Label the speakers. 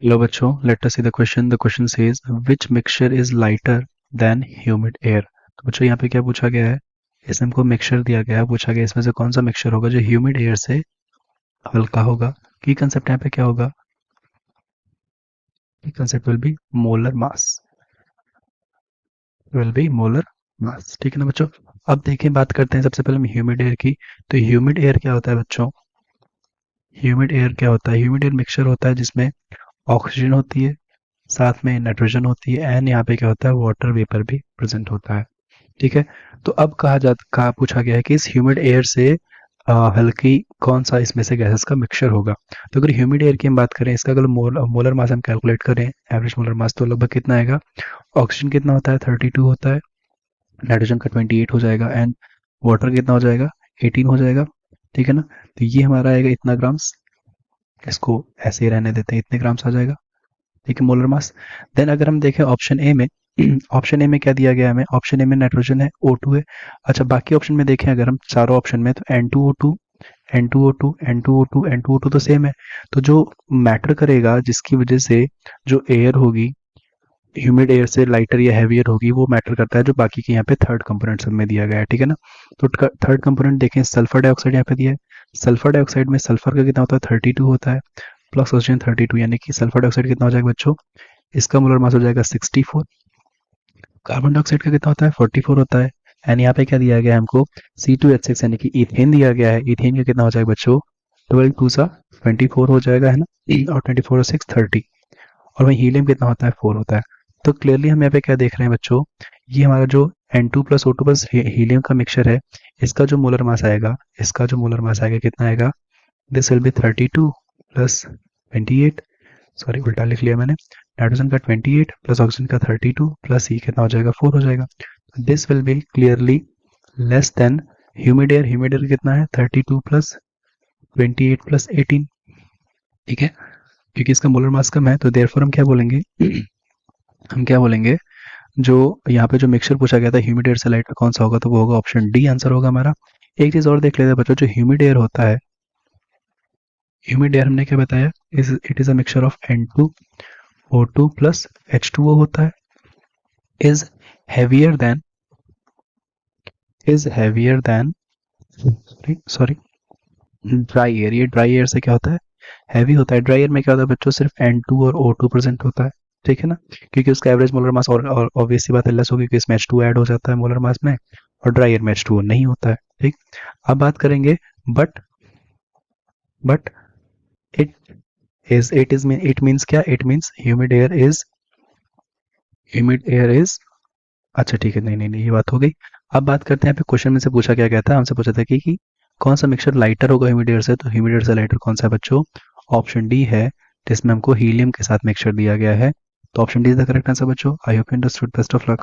Speaker 1: Hello बच्चों, let us see the question. The question says which mixture is lighter than humid air. तो बच्चों यहाँ पे क्या पूछा गया है? इसमें हमको मिक्सचर दिया गया है, पूछा गया इसमें से कौन सा मिक्सचर होगा जो ह्यूमिड एयर से हल्का होगा. की कंसेप्ट यहाँ पे क्या होगा? की concept will be molar mass. Will be molar mass. ठीक है ना बच्चों? अब देखें, बात करते हैं सबसे पहले हम ह्यूमिड एयर की. तो ह्यूमिड एयर क्या होता है बच्चों? ह्यूमिड एयर क्या होता है? ह्यूमिड एयर मिक्सचर होता है जिसमें ऑक्सीजन होती है, साथ में नाइट्रोजन होती है, एंड यहाँ पे क्या होता है, वाटर वेपर भी प्रेजेंट होता है. ठीक है. तो अब कहा पूछा गया है कि इस ह्यूमिड एयर से हल्की कौन सा इसमें से गैसेस का मिक्सचर होगा. तो अगर ह्यूमिड एयर की हम बात करें, इसका अगर मोलर मास हम कैलकुलेट करें, एवरेज मोलर मास, तो लगभग कितना आएगा? ऑक्सीजन कितना होता है? 32 होता है. नाइट्रोजन का 28 हो जाएगा, एंड वाटर कितना हो जाएगा? 18 हो जाएगा. ठीक है ना? तो ये हमारा आएगा इतना ग्राम्स. इसको ऐसे ही रहने देते हैं, इतने ग्राम्स आ जाएगा. ठीक है, मोलर मास. देन अगर हम देखें ऑप्शन ए में, ऑप्शन ए में क्या दिया गया है हमें? ऑप्शन ए में नाइट्रोजन है, O2 है. अच्छा, बाकी ऑप्शन में देखें अगर हम चारों ऑप्शन में, तो N2O2, N2O2, N2O2, N2O2 तो सेम है. तो जो मैटर करेगा, जिसकी वजह से जो एयर होगी ह्यूमिड एयर से लाइटर या हैवियर होगी, वो मैटर करता है जो बाकी के यहाँ पे थर्ड कंपोनेंट सब में दिया गया है. ठीक है ना? तो थर्ड कंपोनेंट देखें, सल्फर डाइऑक्साइड यहाँ पे दिया है. सल्फर डाइऑक्साइड में सल्फर का कितना होता है? 32 होता है, प्लस ऑक्सीजन 32, यानी कि सल्फर डाइऑक्साइड कितना हो जाएगा बच्चों? इसका मोलर मास हो जाएगा 64. कार्बन डाइऑक्साइड का कितना होता है? 44 होता है. एंड यहाँ पे क्या दिया गया है हमको? C2H6, यानी कि इथेन दिया गया है. इथेन का कितना हो जाएगा बच्चों? 12 टू सा 24 हो जाएगा, है ना? और 24 और 6 30. और वही हीलियम कितना होता है? 4 होता है. तो क्लियरली हम यहाँ पे क्या देख रहे हैं बच्चों? ये हमारा जो N2 plus O2 plus helium का मिक्सचर है, इसका जो मोलर मास आएगा, इसका जो मोलर मास आएगा कितना आएगा? This will be 32 plus 28. Sorry, उल्टा लिख लिया मैंने. नाइट्रोजन का 28 प्लस ऑक्सीजन का 32 प्लस ई कितना हो जाएगा? 4 हो जाएगा. This will be clearly less than humid air. Humid air कितना है? 32 प्लस 28 प्लस 18. ठीक है, क्योंकि इसका मोलर मास कम है, तो देयरफॉर हम क्या बोलेंगे? हम क्या बोलेंगे? जो यहाँ पे जो मिक्सचर पूछा गया था ह्यूमिड एयर से लाइटर कौन सा होगा, तो वो होगा ऑप्शन डी. आंसर होगा हमारा. एक चीज और देख लेते हैं बच्चों, जो ह्यूमिड एयर होता है, ह्यूमिड एयर हमने क्या बताया? It is a mixture of N2O2 plus H2O होता है. Is heavier than sorry dry air. ये ड्राई एयर से क्या होता है? हैवी होता है. ड्राई एयर में क्या होता है बच्चों? सिर्फ N2 और O2 प्रेजेंट होता है. ठीक है ना? क्योंकि उसका एवरेज मोलर मास और ऑब्वियस सी बात है लेस होगी, क्योंकि इसमें H2 ऐड हो जाता है मोलर मास में, और ड्राई एयर में H2O नहीं होता है. ठीक. अब बात करेंगे, बट इट इट मीन्स क्या? It means humid air is. अच्छा ठीक है, नहीं नहीं नहीं, ये बात हो गई. अब बात करते हैं, यहाँ पे क्वेश्चन में से पूछा क्या गया था? हमसे पूछा था कि कौन सा मिक्सचर लाइटर होगा ह्यूमिड एयर से. तो ह्यूमिड एयर से लाइटर कौन सा है बच्चों? ऑप्शन डी है, जिसमें हमको हीलियम के साथ मिक्सचर दिया गया है. तो option D is the correct answer बच्चों. I hope you understood. Best of luck.